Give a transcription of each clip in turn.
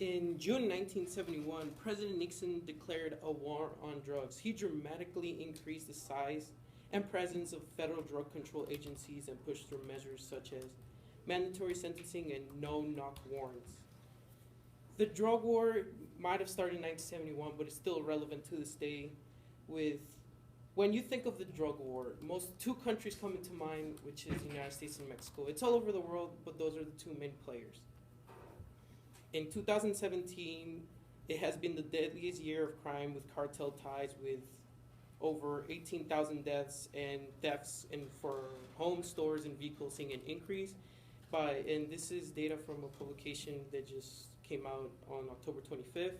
In June 1971, President Nixon declared a war on drugs. He dramatically increased the size and presence of federal drug control agencies and pushed through measures such as mandatory sentencing and no-knock warrants. The drug war might have started in 1971, but it's still relevant to this day. When you think of the drug war, most two countries come into mind, which is the United States and Mexico. It's all over the world, but those are the two main players. In 2017, it has been the deadliest year of crime with cartel ties, with over 18,000 deaths and thefts for homes, stores, and vehicles seeing an increase. And this is data from a publication that just came out on October 25th.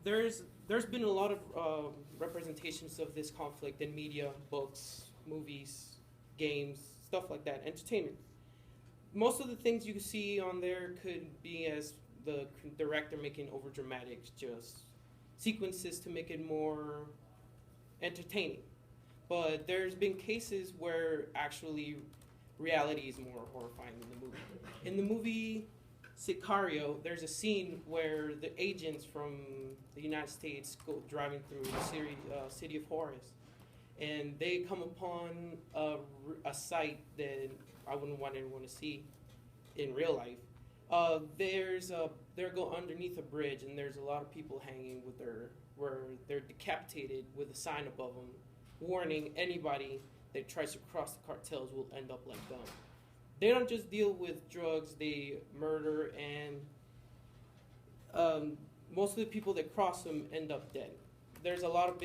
There's been a lot of representations of this conflict in media, books, movies, games, stuff like that, entertainment. Most of the things you see on there could be as the director making overdramatic just sequences to make it more entertaining. But there's been cases where actually reality is more horrifying than the movie. In the movie Sicario, there's a scene where the agents from the United States go driving through the city of Juarez, and they come upon a site that I wouldn't want anyone to see in real life. They go underneath a bridge, and there's a lot of people hanging where they're decapitated with a sign above them, warning anybody that tries to cross the cartels will end up like them. They don't just deal with drugs; they murder, and most of the people that cross them end up dead. There's a lot of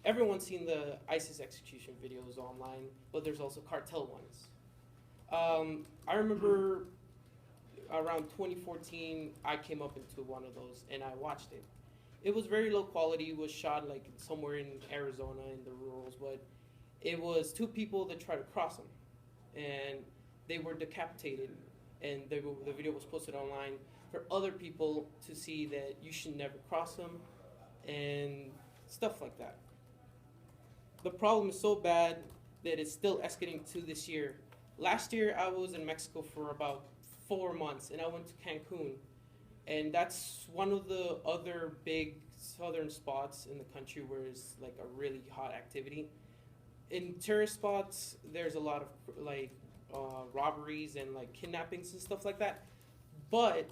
everyone's seen the ISIS execution videos online, but there's also cartel ones. I remember around 2014, I came up into one of those and I watched it. It was very low quality. It was shot like somewhere in Arizona in the rurals, but it was two people that tried to cross them, and they were decapitated, and the video was posted online for other people to see that you should never cross them and stuff like that. The problem is so bad that it's still escalating to this year. Last year, I was in Mexico for about 4 months, and I went to Cancun, and that's one of the other big southern spots in the country where it's like a really hot activity. In tourist spots, there's a lot of robberies and like kidnappings and stuff like that, but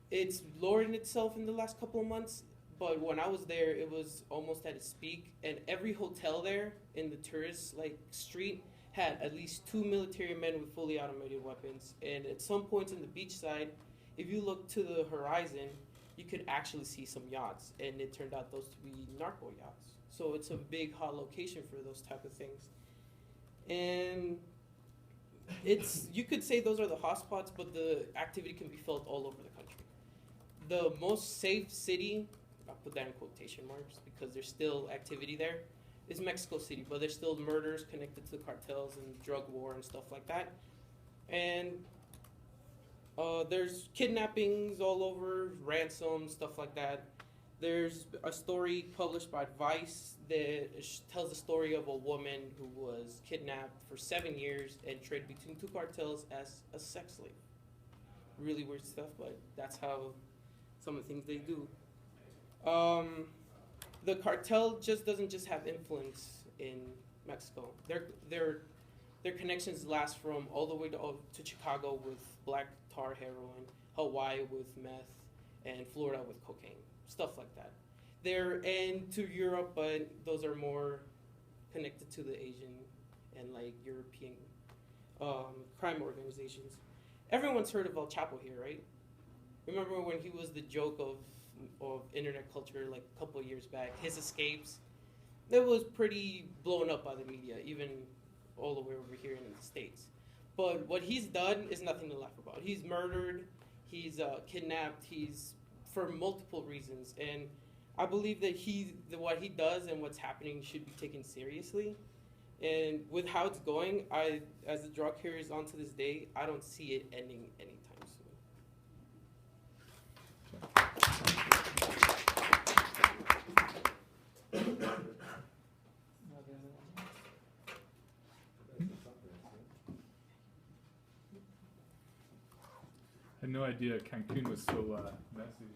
it's lowered itself in the last couple of months. But when I was there, it was almost at its peak, and every hotel there in the tourist street had at least 2 military men with fully automated weapons. And at some points in the beach side, if you look to the horizon, you could actually see some yachts, and it turned out those to be narco yachts. So it's a big hot location for those type of things. And you could say those are the hot spots, but the activity can be felt all over the country. The most safe city, I'll put that in quotation marks because there's still activity there, is Mexico City, but there's still murders connected to the cartels and drug war and stuff like that. And there's kidnappings all over, ransoms, stuff like that. There's a story published by Vice that tells the story of a woman who was kidnapped for 7 years and traded between two cartels as a sex slave. Really weird stuff, but that's how some of the things they do. The cartel doesn't just have influence in Mexico. Their connections last from all the way to Chicago with black tar heroin, Hawaii with meth, and Florida with cocaine, stuff like that. And to Europe, but those are more connected to the Asian and like European crime organizations. Everyone's heard of El Chapo here, right? Remember when he was the joke of internet culture like a couple of years back, his escapes? That was pretty blown up by the media, even all the way over here in the States. But what he's done is nothing to laugh about. He's murdered, he's kidnapped, he's for multiple reasons. And I believe that what he does and what's happening should be taken seriously. And with how it's going, as the drug carries on to this day, I don't see it ending anytime soon. had no idea Cancun was so messy.